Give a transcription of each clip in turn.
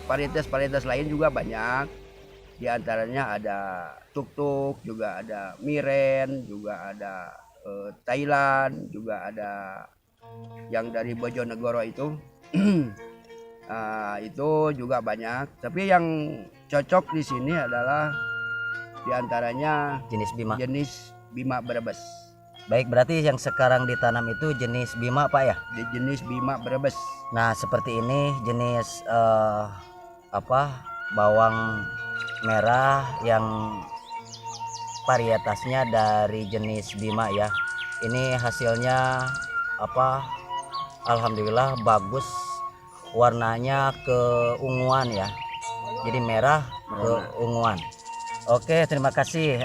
varietas lain juga banyak. Di antaranya ada tuk-tuk, juga ada miren, juga ada Thailand, juga ada yang dari Bojonegoro itu. Itu juga banyak. Tapi yang cocok di sini adalah di antaranya jenis Bima Brebes. Baik, berarti yang sekarang ditanam itu jenis Bima, Pak ya? Jenis Bima Brebes. Nah, seperti ini jenis bawang merah yang varietasnya dari jenis Bima ya. Ini hasilnya alhamdulillah bagus, warnanya keunguan ya, jadi merah keunguan. Oke, terima kasih.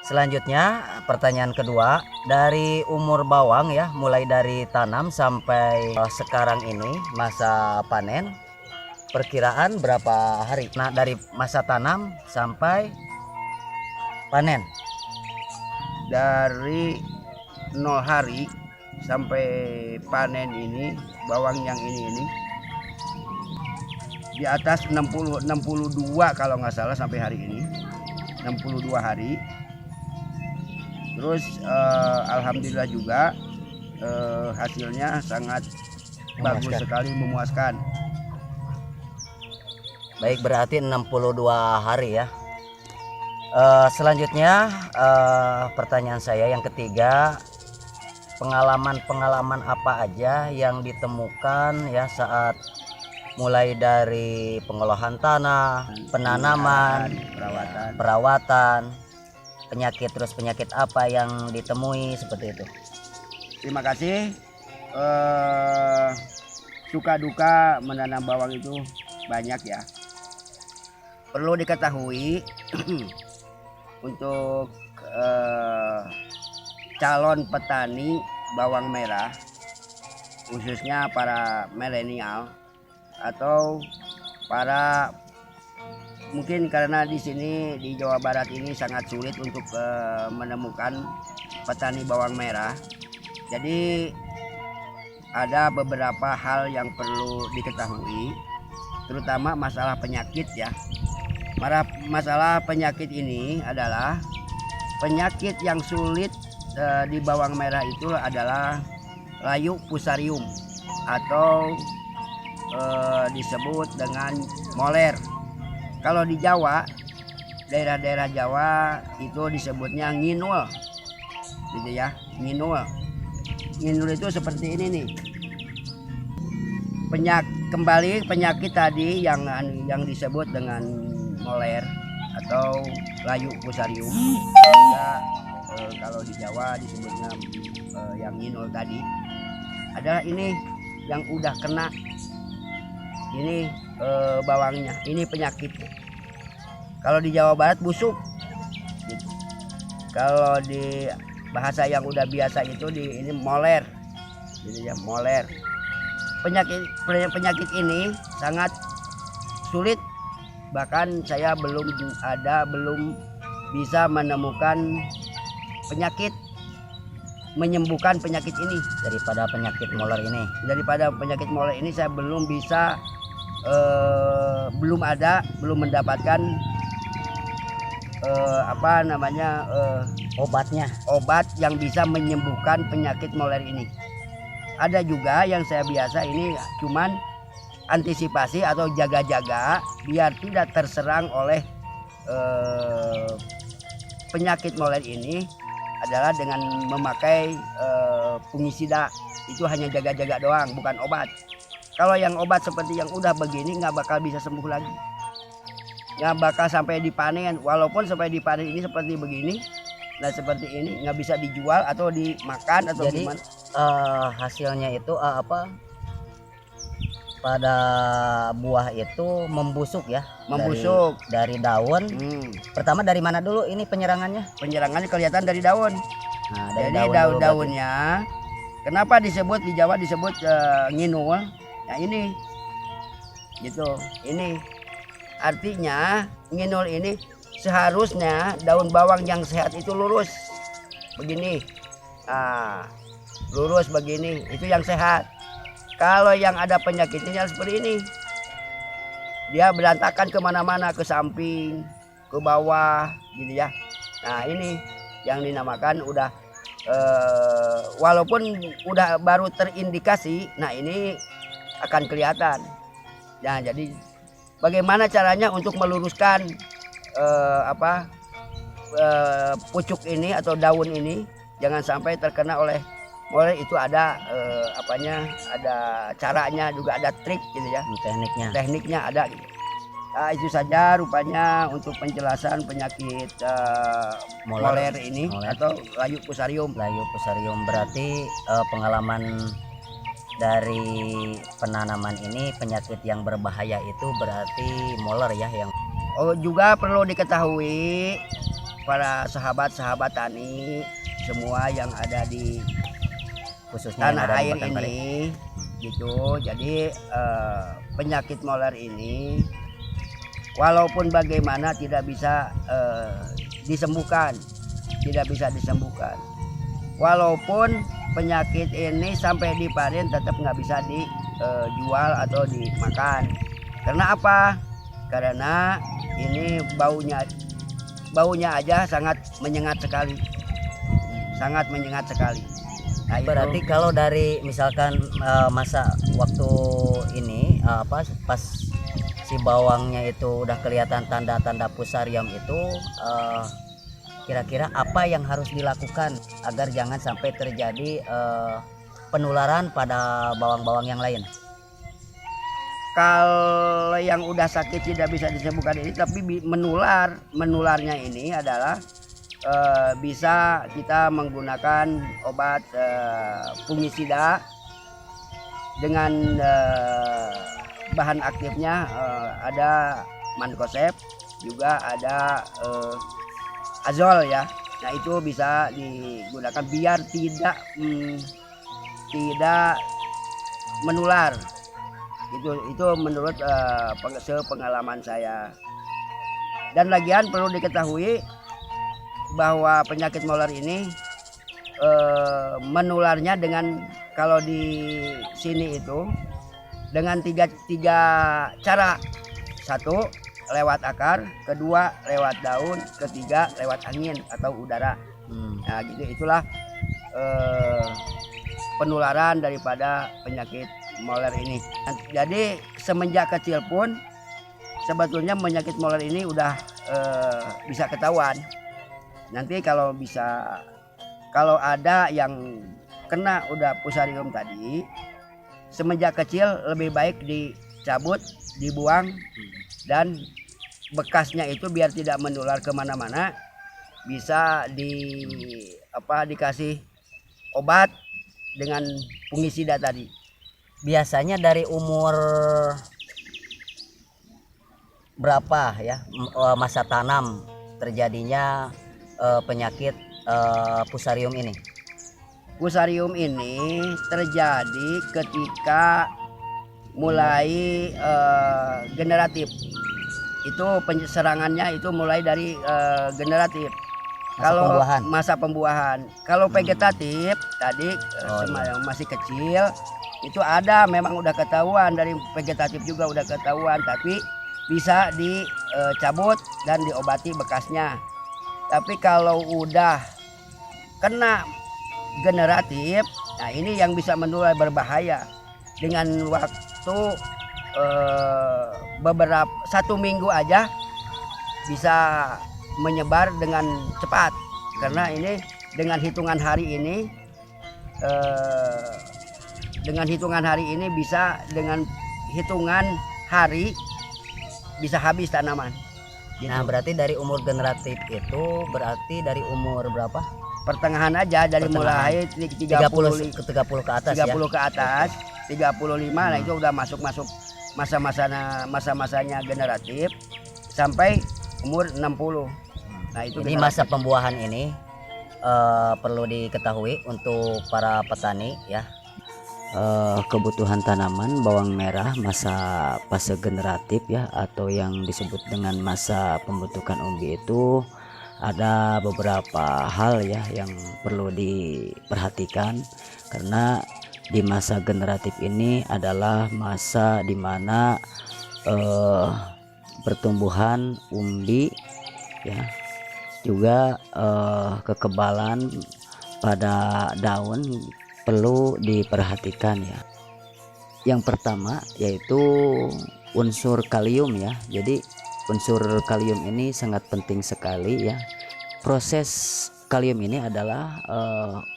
Selanjutnya pertanyaan kedua, dari umur bawang ya, mulai dari tanam sampai sekarang ini masa panen, perkiraan berapa hari? Nah, dari masa tanam sampai panen? Dari 0 hari sampai panen ini, bawang yang ini di atas 62 kalau nggak salah sampai hari ini, 62 hari. Terus alhamdulillah juga hasilnya sangat bagus sekali, memuaskan. Baik, berarti 62 hari ya. Selanjutnya pertanyaan saya yang ketiga, pengalaman apa aja yang ditemukan ya saat mulai dari pengolahan tanah, penanaman, perawatan, penyakit apa yang ditemui seperti itu. Terima kasih. Suka duka menanam bawang itu banyak ya. Perlu diketahui untuk calon petani bawang merah, khususnya para milenial atau para, mungkin karena di sini di Jawa Barat ini sangat sulit untuk menemukan petani bawang merah. Jadi ada beberapa hal yang perlu diketahui, terutama masalah penyakit ya. Masalah penyakit ini adalah penyakit yang sulit di bawang merah itu adalah layu fusarium atau disebut dengan moler. Kalau di Jawa, daerah-daerah Jawa itu disebutnya nginul, gitu ya, nginul. Nginul itu seperti ini nih. Penyakit tadi yang disebut dengan moler atau layu fusarium. Kalau di Jawa disebutnya yang nginul tadi adalah ini yang udah kena ini bawangnya, ini penyakit. Kalau di Jawa Barat busuk gitu. Kalau di bahasa yang udah biasa itu ini moler, gitu ya, moler. Penyakit ini sangat sulit, bahkan saya belum bisa menemukan menyembuhkan penyakit ini. Daripada penyakit moler ini saya belum bisa, belum mendapatkan obat yang bisa menyembuhkan penyakit moler ini. Ada juga yang saya biasa ini cuman antisipasi atau jaga-jaga biar tidak terserang oleh penyakit moler ini adalah dengan memakai fungisida. Itu hanya jaga-jaga doang, bukan obat. Kalau yang obat seperti yang udah begini nggak bakal bisa sembuh lagi, nggak bakal sampai dipanen. Walaupun sampai dipanen ini seperti begini, nah seperti ini nggak bisa dijual atau dimakan atau jadi, gimana. Hasilnya itu pada buah itu membusuk ya, membusuk dari daun. Pertama dari mana dulu ini penyerangannya? Penyerangannya kelihatan dari daun. Nah, dari daun-daunnya. Kenapa disebut di Jawa disebut nginul? Nah ini gitu. Ini artinya nginul ini seharusnya daun bawang yang sehat itu lurus begini. Lurus begini, itu yang sehat. Kalau yang ada penyakitnya seperti ini, dia berantakan kemana-mana, ke samping, ke bawah gitu ya. Nah ini yang dinamakan udah walaupun udah baru terindikasi, nah ini akan kelihatan. Nah jadi bagaimana caranya untuk meluruskan pucuk ini atau daun ini jangan sampai terkena oleh molor, itu ada ada caranya juga, ada trik gitu ya, tekniknya ada gitu. Nah, itu saja rupanya untuk penjelasan penyakit moler ini atau layu fusarium. Berarti pengalaman dari penanaman ini, penyakit yang berbahaya itu berarti moler ya yang. Oh, juga perlu diketahui para sahabat-sahabat tani semua yang ada di khususnya tanah air di ini gitu. Jadi penyakit moler ini walaupun bagaimana tidak bisa disembuhkan, walaupun penyakit ini sampai dipanen tetap nggak bisa dijual atau dimakan. Karena apa? Karena ini baunya aja sangat menyengat sekali, Nah, berarti itu, kalau dari misalkan masa waktu ini pas si bawangnya itu udah kelihatan tanda-tanda fusarium itu, kira-kira apa yang harus dilakukan agar jangan sampai terjadi penularan pada bawang-bawang yang lain? Kalau yang udah sakit tidak bisa disembuhkan ini, tapi menularnya ini adalah bisa kita menggunakan obat fungisida dengan bahan aktifnya ada mancozeb, juga ada azol ya. Nah itu bisa digunakan biar tidak menular. Itu menurut pengalaman saya. Dan lagian perlu diketahui bahwa penyakit moler ini menularnya dengan, kalau di sini itu dengan tiga cara. Satu lewat akar, kedua lewat daun, ketiga lewat angin atau udara. Nah gitu, itulah penularan daripada penyakit moler ini. Jadi semenjak kecil pun sebetulnya penyakit moler ini udah bisa ketahuan. Nanti kalau ada yang kena udah fusarium tadi, semenjak kecil lebih baik dicabut, dibuang, dan bekasnya itu biar tidak menular kemana-mana, bisa dikasih obat dengan fungisida tadi. Biasanya dari umur berapa ya masa tanam terjadinya penyakit fusarium ini? Fusarium ini terjadi ketika mulai generatif. Itu serangannya itu mulai dari generatif. Kalau masa pembuahan, kalau vegetatif tadi yang masih kecil itu ada, memang udah ketahuan, dari vegetatif juga udah ketahuan, tapi bisa dicabut dan diobati bekasnya. Tapi kalau udah kena generatif, nah ini yang bisa menular, berbahaya. Dengan waktu satu minggu aja bisa menyebar dengan cepat, karena ini dengan hitungan hari ini bisa, dengan hitungan hari bisa habis tanaman gitu. Nah berarti dari umur generatif itu berarti dari umur berapa? Pertengahan aja, dari mulai 30 ke atas 30 ke atas 35. Nah itu udah masuk masa-masanya generatif sampai umur 60. Nah itu jadi masa pembuahan ini perlu diketahui untuk para petani ya. Kebutuhan tanaman bawang merah masa fase generatif ya, atau yang disebut dengan masa pembentukan umbi, itu ada beberapa hal ya yang perlu diperhatikan, karena di masa generatif ini adalah masa dimana pertumbuhan umbi ya, juga kekebalan pada daun perlu diperhatikan ya. Yang pertama yaitu unsur kalium ya. Jadi unsur kalium ini sangat penting sekali ya. Proses kalium ini adalah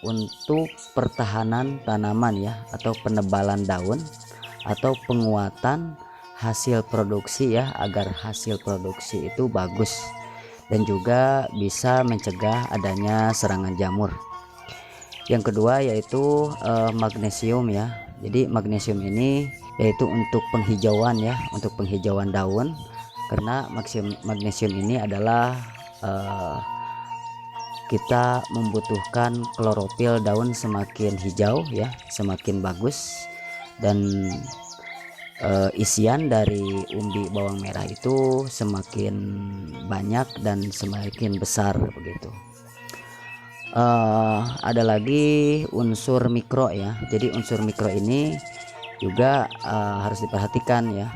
untuk pertahanan tanaman ya, atau penebalan daun atau penguatan hasil produksi ya, agar hasil produksi itu bagus, dan juga bisa mencegah adanya serangan jamur. Yang kedua yaitu magnesium ya. Jadi magnesium ini yaitu untuk penghijauan ya, untuk penghijauan daun, karena magnesium ini adalah kita membutuhkan klorofil daun semakin hijau ya, semakin bagus, dan isian dari umbi bawang merah itu semakin banyak dan semakin besar begitu. Ada lagi unsur mikro ya. Jadi unsur mikro ini juga harus diperhatikan ya.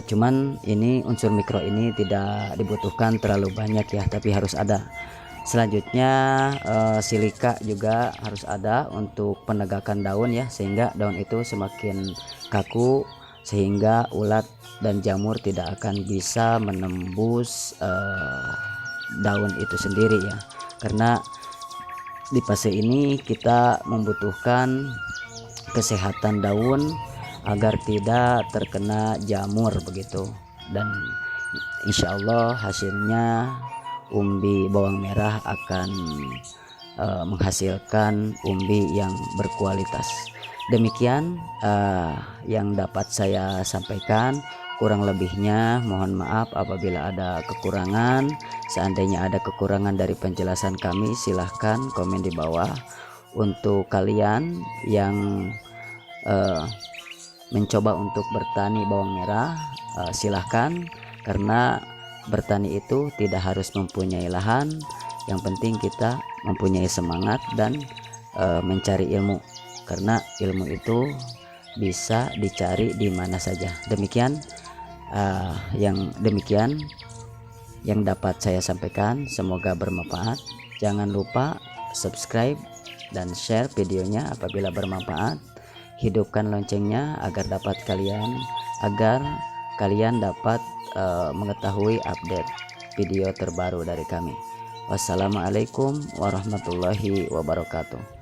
Cuman ini unsur mikro ini tidak dibutuhkan terlalu banyak ya, tapi harus ada. Selanjutnya silika juga harus ada untuk penegakan daun ya, sehingga daun itu semakin kaku, sehingga ulat dan jamur tidak akan bisa menembus daun itu sendiri ya. Karena di fase ini kita membutuhkan kesehatan daun agar tidak terkena jamur begitu, dan insya Allah hasilnya umbi bawang merah akan menghasilkan umbi yang berkualitas. Demikian yang dapat saya sampaikan. Kurang lebihnya mohon maaf apabila ada kekurangan. Seandainya ada kekurangan dari penjelasan kami, silahkan komen di bawah. Untuk kalian yang mencoba untuk bertani bawang merah, silahkan, karena bertani itu tidak harus mempunyai lahan. Yang penting kita mempunyai semangat dan mencari ilmu, karena ilmu itu bisa dicari di mana saja. Demikian yang dapat saya sampaikan, semoga bermanfaat. Jangan lupa subscribe dan share videonya apabila bermanfaat. Hidupkan loncengnya agar kalian dapat mengetahui update video terbaru dari kami. Wassalamualaikum warahmatullahi wabarakatuh.